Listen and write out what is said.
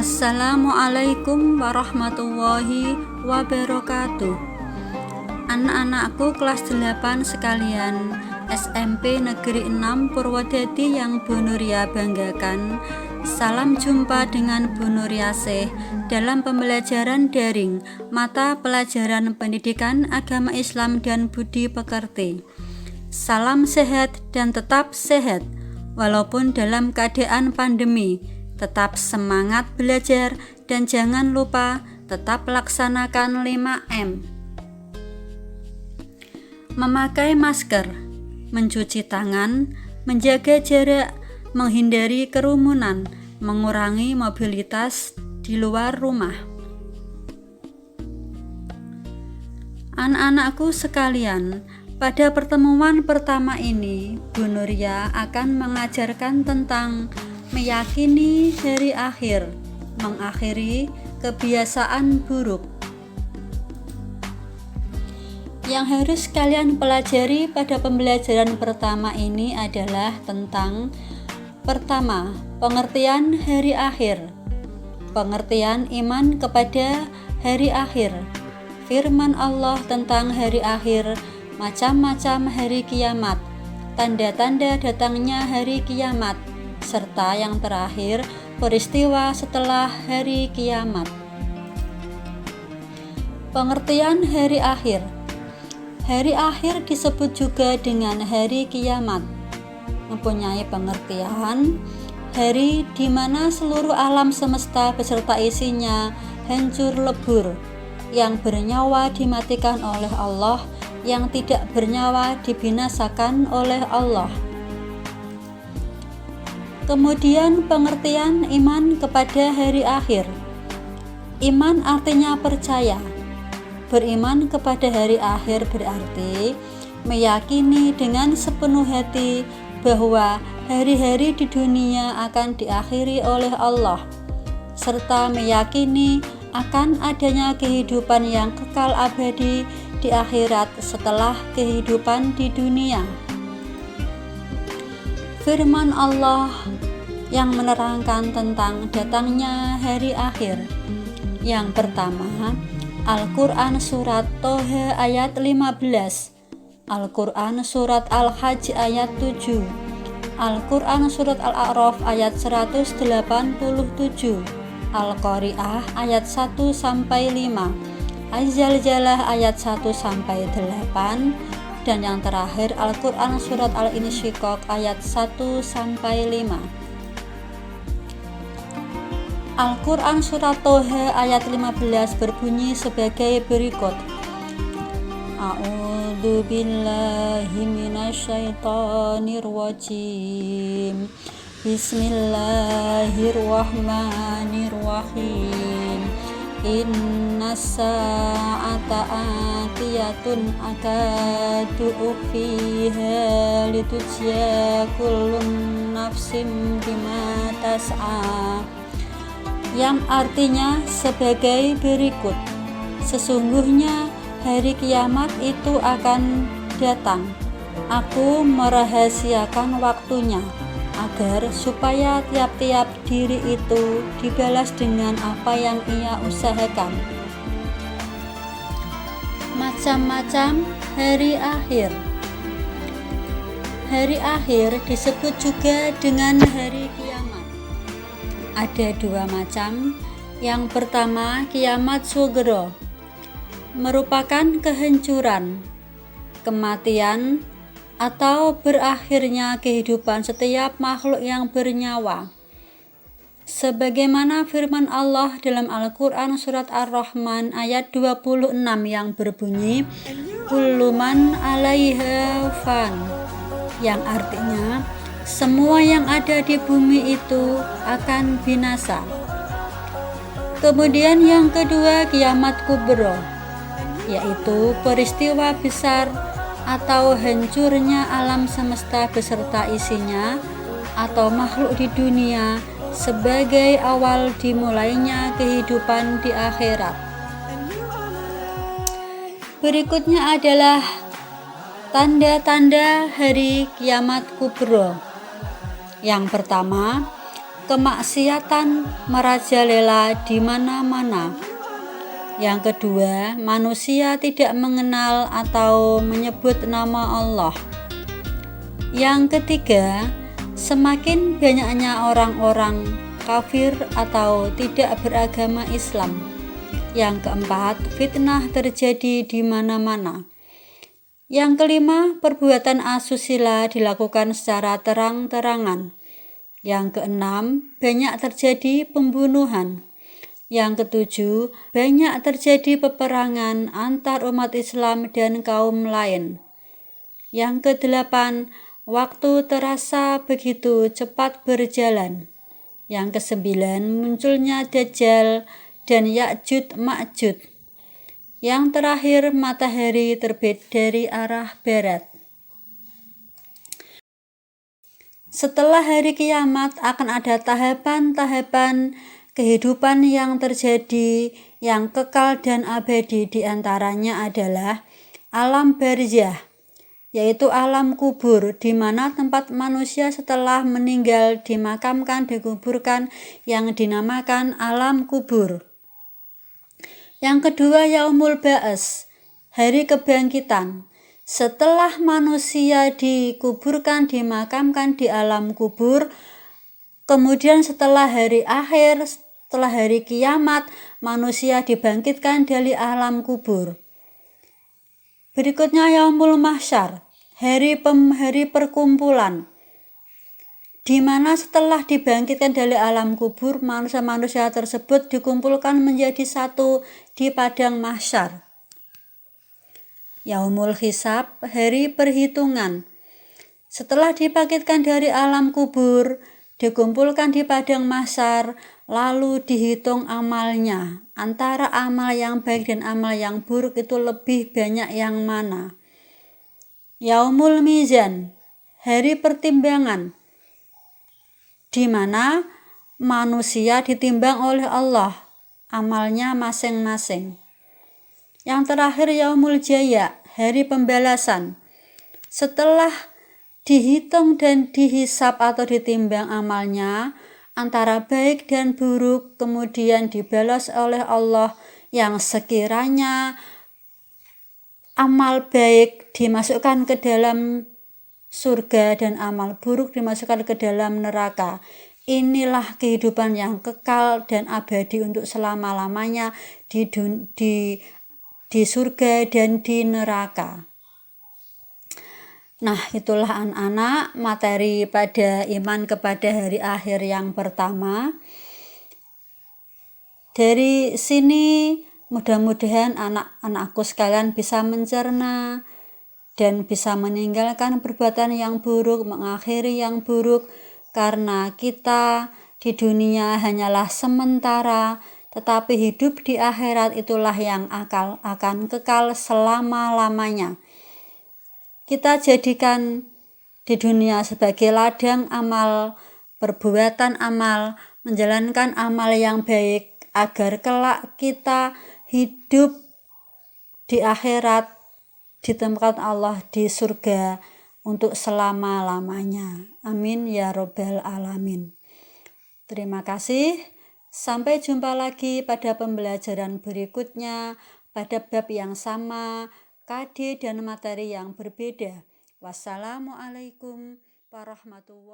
Assalamualaikum warahmatullahi wabarakatuh. Anak-anakku kelas 8 sekalian, SMP Negeri 6 Purwodadi yang Bu Nuria banggakan. Salam jumpa dengan Bu Nuriasih dalam pembelajaran daring mata pelajaran pendidikan agama Islam dan budi pekerti. Salam sehat dan tetap sehat walaupun dalam keadaan pandemi. Tetap semangat belajar dan jangan lupa tetap laksanakan 5M. Memakai masker, mencuci tangan, menjaga jarak, menghindari kerumunan, mengurangi mobilitas di luar rumah. Anak-anakku sekalian, pada pertemuan pertama ini, Bu Nuria akan mengajarkan tentang meyakini hari akhir, mengakhiri kebiasaan buruk. Yang harus kalian pelajari pada pembelajaran pertama ini adalah tentang pertama, pengertian hari akhir, pengertian iman kepada hari akhir, firman Allah tentang hari akhir, macam-macam hari kiamat, tanda-tanda datangnya hari kiamat, serta yang terakhir, peristiwa setelah hari kiamat. Pengertian hari akhir. Hari akhir disebut juga dengan hari kiamat. Mempunyai pengertian hari di mana seluruh alam semesta beserta isinya hancur lebur, yang bernyawa dimatikan oleh Allah, yang tidak bernyawa dibinasakan oleh Allah. Kemudian pengertian iman kepada hari akhir. Iman artinya percaya. Beriman kepada hari akhir berarti meyakini dengan sepenuh hati bahwa hari-hari di dunia akan diakhiri oleh Allah, serta meyakini akan adanya kehidupan yang kekal abadi di akhirat setelah kehidupan di dunia. Firman Allah yang menerangkan tentang datangnya hari akhir. Yang pertama, Al-Quran Surat Toha ayat 15, Al-Quran Surat Al-Hajj ayat 7, Al-Quran Surat Al-A'raf ayat 187, Al-Qari'ah ayat 1-5, Az-Zalzalah ayat 1-8, dan yang terakhir Al-Quran Surat Al-Insyiqaq ayat 1-5. Al-Quran Surat Toha ayat 15 berbunyi sebagai berikut. A'udzu billahi minasyaitonir rajim. Bismillahirrahmanirrahim. Inna sa'ata atiyatun akadu ukhfiha litujza kullun nafsim bima tas'a, yang artinya sebagai berikut. Sesungguhnya hari kiamat itu akan datang. Aku merahasiakan waktunya agar supaya tiap-tiap diri itu dibalas dengan apa yang ia usahakan. Macam-macam hari akhir. Hari akhir disebut juga dengan hari kiamat. Ada dua macam. Yang pertama, kiamat sugro, merupakan kehancuran, kematian, atau berakhirnya kehidupan setiap makhluk yang bernyawa. Sebagaimana firman Allah dalam Al-Quran Surat Ar-Rahman ayat 26 yang berbunyi, Kullu man 'alaiha fan, yang artinya semua yang ada di bumi itu akan binasa. Kemudian yang kedua, kiamat kubro, yaitu peristiwa besar atau hancurnya alam semesta beserta isinya atau makhluk di dunia sebagai awal dimulainya kehidupan di akhirat. Berikutnya adalah tanda-tanda hari kiamat kubro. Yang pertama, kemaksiatan merajalela di mana-mana. Yang kedua, manusia tidak mengenal atau menyebut nama Allah. Yang ketiga, semakin banyaknya orang-orang kafir atau tidak beragama Islam. Yang keempat, fitnah terjadi di mana-mana. Yang kelima, perbuatan asusila dilakukan secara terang-terangan. Yang keenam, banyak terjadi pembunuhan. Yang ketujuh, banyak terjadi peperangan antar umat Islam dan kaum lain. Yang kedelapan, waktu terasa begitu cepat berjalan. Yang kesembilan, munculnya Dajjal dan Ya'juj Ma'juj. Yang terakhir, matahari terbit dari arah barat. Setelah hari kiamat akan ada tahapan-tahapan kehidupan yang terjadi yang kekal dan abadi. Di antaranya adalah alam barzah, yaitu alam kubur, di mana tempat manusia setelah meninggal dimakamkan, dikuburkan, yang dinamakan alam kubur. Yang kedua, yaumul ba'as, hari kebangkitan. Setelah manusia dikuburkan, dimakamkan di alam kubur, kemudian setelah hari akhir, setelah hari kiamat, manusia dibangkitkan dari alam kubur. Berikutnya yaumul mahsyar, hari perkumpulan, di mana setelah dibangkitkan dari alam kubur, manusia-manusia tersebut dikumpulkan menjadi satu di padang mahsyar. Yaumul hisab, hari perhitungan. Setelah dibangkitkan dari alam kubur, dikumpulkan di padang mahsyar, lalu dihitung amalnya. Antara amal yang baik dan amal yang buruk itu lebih banyak yang mana? Yaumul mizan, hari pertimbangan, di mana manusia ditimbang oleh Allah amalnya masing-masing. Yang terakhir yaumul jaya, hari pembalasan. Setelah dihitung dan dihisab atau ditimbang amalnya antara baik dan buruk, kemudian dibalas oleh Allah, yang sekiranya amal baik dimasukkan ke dalam surga dan amal buruk dimasukkan ke dalam neraka. Inilah kehidupan yang kekal dan abadi untuk selama-lamanya di surga dan di neraka. Nah, itulah anak-anak materi pada iman kepada hari akhir yang pertama. Dari sini mudah-mudahan anak-anakku sekalian bisa mencerna dan bisa meninggalkan perbuatan yang buruk, mengakhiri yang buruk, karena kita di dunia hanyalah sementara, tetapi hidup di akhirat itulah yang akan kekal selama-lamanya. Kita jadikan di dunia sebagai ladang amal, perbuatan amal, menjalankan amal yang baik, agar kelak kita hidup di akhirat di tempat Allah di surga untuk selama-lamanya. Amin ya robbal alamin. Terima kasih. Sampai jumpa lagi pada pembelajaran berikutnya pada bab yang sama, KD dan materi yang berbeda. Wassalamualaikum warahmatullahi wabarakatuh.